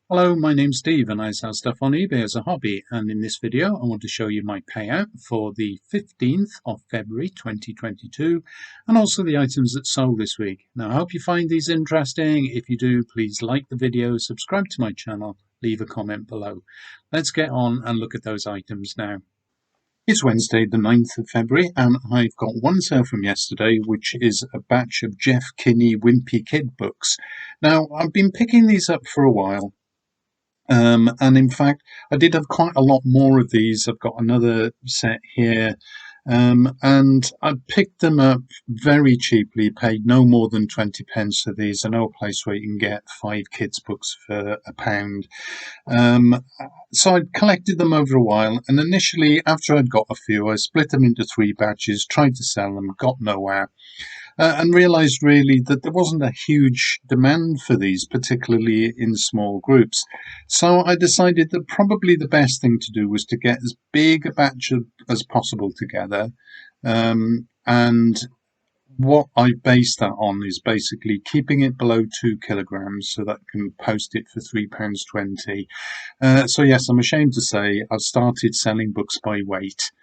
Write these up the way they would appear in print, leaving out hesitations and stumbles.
Hello, my name's Steve and I sell stuff on eBay as a hobby, and in this video I want to show you my payout for the 15th of February 2022 and also the items that sold this week. Now I hope you find these interesting. If you do, please like the video, subscribe to my channel, leave a comment below. Let's get on and look at those items now. It's Wednesday the 9th of February and I've got one sale from yesterday, which is a batch of Jeff Kinney Wimpy Kid books. Now I've been picking these up for a while. And in fact, I did have quite a lot more of these. I've got another set here, and I picked them up very cheaply, paid no more than 20 pence for these. I know a place where you can get 5 kids' books for £1. So I collected them over a while, and initially, after I'd got a few, I split them into 3 batches, tried to sell them, got nowhere. And realised really that there wasn't a huge demand for these, particularly in small groups. So I decided that probably the best thing to do was to get as big a batch as possible together. And what I base that on is basically keeping it below 2 kilograms so that I can post it for £3.20. So yes, I'm ashamed to say I've started selling books by weight,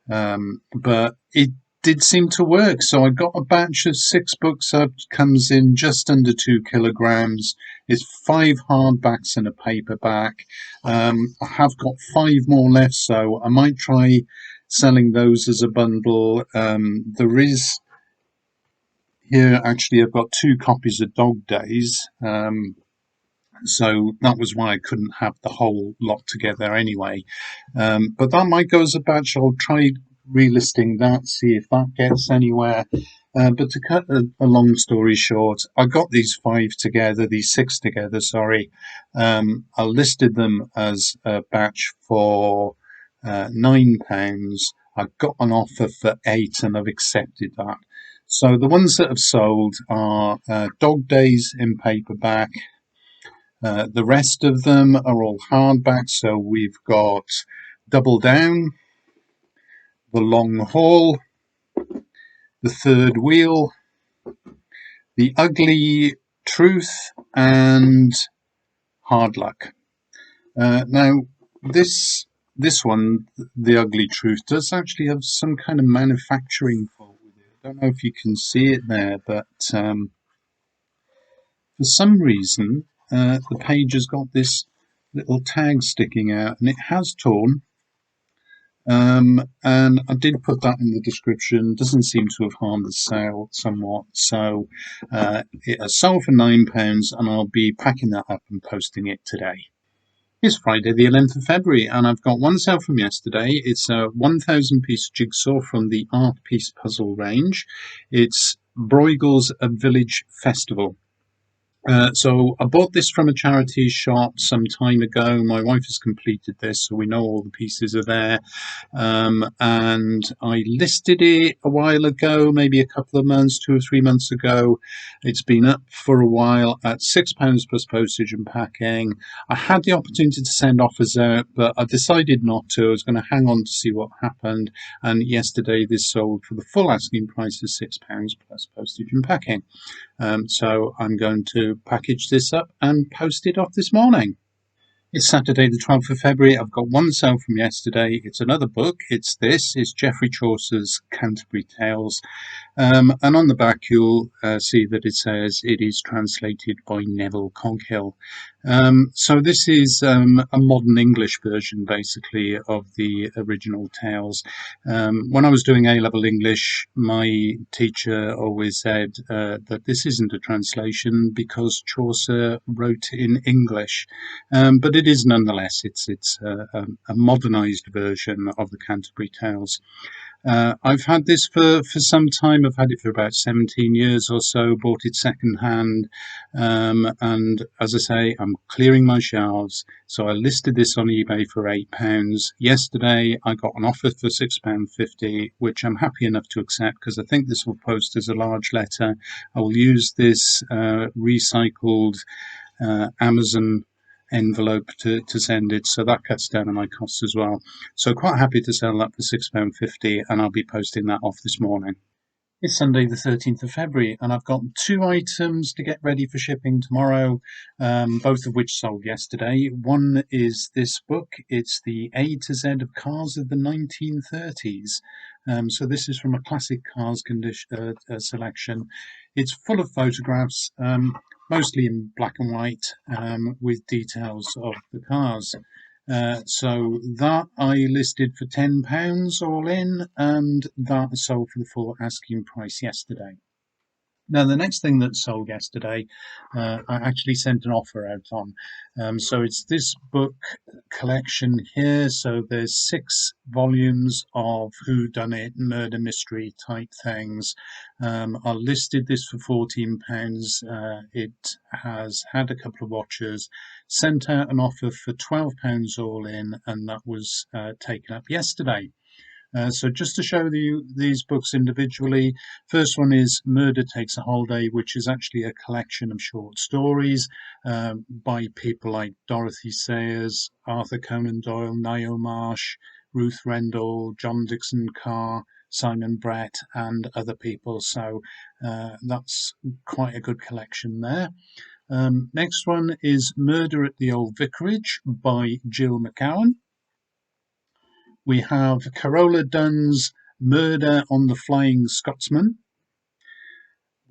but it did seem to work. So I got a batch of 6 books up, comes in just under 2 kilograms. It's 5 hardbacks and a paperback. I have got 5 more left, so I might try selling those as a bundle. There is here, actually, I've got 2 copies of Dog Days. So that was why I couldn't have the whole lot together anyway. But that might go as a batch. I'll try relisting that, see if that gets anywhere. But to cut a long story short, I got these 5 together, these 6 together, sorry. I listed them as a batch for £9. I got an offer for 8 and I've accepted that. So the ones that have sold are Dog Days in paperback. The rest of them are all hardback. So we've got Double Down, The Long Haul, The Third Wheel, The Ugly Truth, and Hard Luck. Now this one, The Ugly Truth, does actually have some kind of manufacturing fault with it. I don't know if you can see it there, but for some reason the page has got this little tag sticking out, and it has torn. And I did put that in the description. Doesn't seem to have harmed the sale somewhat. So it has sold for £9, and I'll be packing that up and posting it today. It's Friday the 11th of February, and I've got one sale from yesterday. It's a 1,000-piece jigsaw from the Art Piece Puzzle range. It's Bruegel's A Village Festival. So I bought this from a charity shop some time ago. My wife has completed this, so we know all the pieces are there. And I listed it a while ago, maybe a couple of months, 2 or 3 months ago. It's been up for a while at £6 plus postage and packing. I had the opportunity to send offers out, but I decided not to. I was going to hang on to see what happened. And yesterday this sold for the full asking price of £6 plus postage and packing. So I'm going to package this up and post it off this morning. It's Saturday the 12th of February. I've got one sale from yesterday. It's another book. It's Geoffrey Chaucer's Canterbury Tales. And on the back you'll see that it says it is translated by Neville Coghill. So this is a modern English version basically of the original tales. When I was doing A-level English, my teacher always said that this isn't a translation because Chaucer wrote in English. But it is nonetheless, it's a modernised version of the Canterbury Tales. I've had this for some time. I've had it for about 17 years or so, bought it second hand, and as I say, I'm clearing my shelves, so I listed this on eBay for £8. Yesterday I got an offer for £6.50, which I'm happy enough to accept because I think this will post as a large letter. I will use this recycled Amazon envelope to send it, so that cuts down on my costs as well. So quite happy to sell that for £6.50, and I'll be posting that off this morning. It's Sunday, the 13th of February, and I've got two items to get ready for shipping tomorrow, both of which sold yesterday. One is this book. It's the A to Z of cars of the 1930s. So this is from a classic cars selection. It's full of photographs, mostly in black and white, with details of the cars. So that I listed for £10 all in, and that sold for the full asking price yesterday. Now, the next thing that sold yesterday, I actually sent an offer out on. So it's this book collection here. So there's 6 volumes of whodunit, murder mystery type things. I listed this for £14. It has had a couple of watchers, sent out an offer for £12 all in, and that was taken up yesterday. So just to show you these books individually, first one is Murder Takes a Holiday, which is actually a collection of short stories by people like Dorothy Sayers, Arthur Conan Doyle, Niall Marsh, Ruth Rendell, John Dixon Carr, Simon Brett, and other people. So that's quite a good collection there. Next one is Murder at the Old Vicarage by Jill McGowan. We have Carola Dunn's Murder on the Flying Scotsman.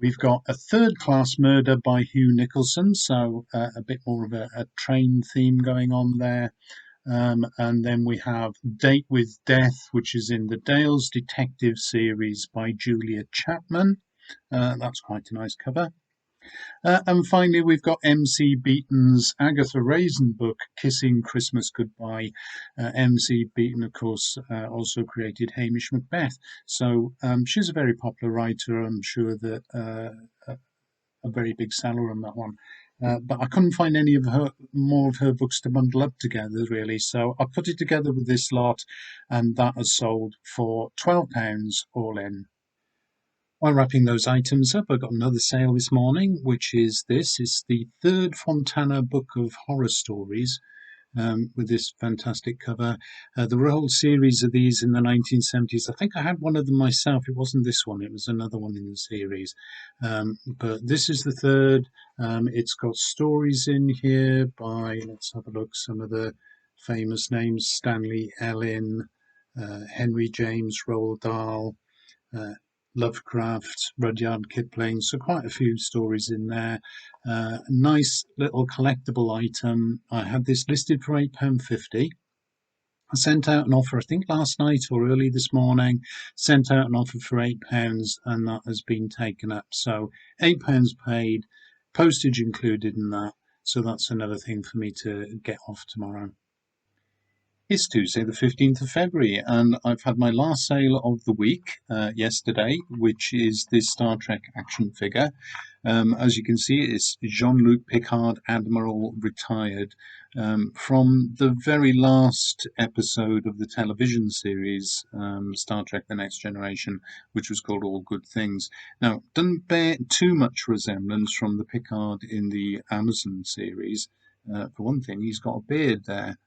We've got A Third Class Murder by Hugh Nicholson, so a bit more of a train theme going on there. And then we have Date with Death, which is in the Dales Detective series by Julia Chapman. That's quite a nice cover. And finally, we've got MC Beaton's Agatha Raisin book, Kissing Christmas Goodbye. MC Beaton, of course, also created Hamish Macbeth. So she's a very popular writer. I'm sure that a very big seller on that one. But I couldn't find any of more of her books to bundle up together, really. So I put it together with this lot, and that has sold for £12 all in. While wrapping those items up, I got another sale this morning, which is this. It's the third Fontana book of horror stories, with this fantastic cover. There were a whole series of these in the 1970s. I think I had one of them myself. It wasn't this one, it was another one in the series. But this is the third. It's got stories in here by, let's have a look, some of the famous names: Stanley Ellin, Henry James, Roald Dahl, Lovecraft, Rudyard Kipling, so quite a few stories in there. Nice little collectible item. I had this listed for £8.50. I sent out an offer, I think last night or early this morning, sent out an offer for £8, and that has been taken up. So £8 paid, postage included in that. So that's another thing for me to get off tomorrow. It's Tuesday, the 15th of February, and I've had my last sale of the week yesterday, which is this Star Trek action figure. As you can see, it's Jean-Luc Picard, Admiral, retired, from the very last episode of the television series, Star Trek The Next Generation, which was called All Good Things. Now, it doesn't bear too much resemblance from the Picard in the Amazon series. For one thing, he's got a beard there.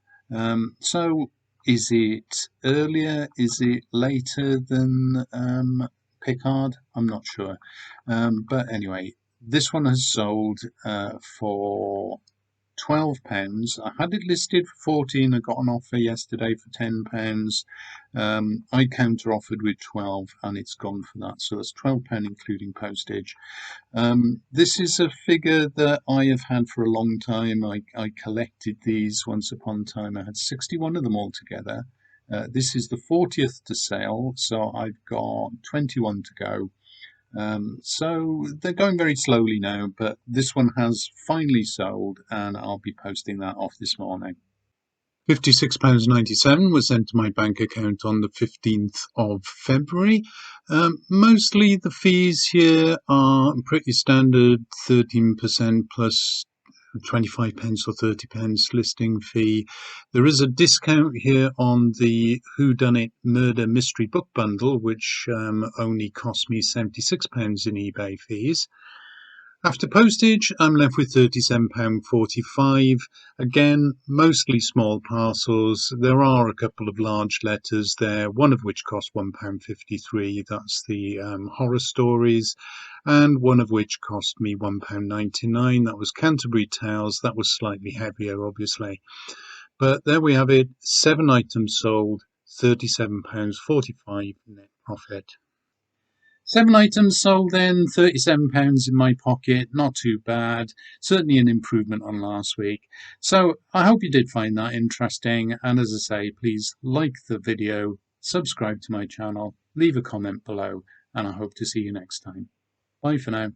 So is it earlier? Is it later than Picard? I'm not sure. But anyway, this one has sold for £12. I had it listed for 14. I got an offer yesterday for £10. I counter offered with 12, and it's gone for that. So that's £12 including postage. This is a figure that I have had for a long time. I collected these once upon a time. I had 61 of them altogether. This is the 40th to sell, so I've got 21 to go. So they're going very slowly now, but this one has finally sold, and I'll be posting that off this morning. £56.97 was sent to my bank account on the 15th of February. Mostly the fees here are pretty standard, 13% plus 25 pence or 30 pence listing fee. There is a discount here on the Whodunit Murder Mystery Book Bundle, which only cost me £76 in eBay fees. After postage, I'm left with £37.45. Again, mostly small parcels. There are a couple of large letters there, one of which cost £1.53. That's the horror stories, and one of which cost me £1.99. That was Canterbury Tales. That was slightly heavier, obviously. But there we have it. 7 items sold, £37.45 net profit. 7 items sold then, £37 in my pocket, not too bad, certainly an improvement on last week. So I hope you did find that interesting, and as I say, please like the video, subscribe to my channel, leave a comment below, and I hope to see you next time. Bye for now.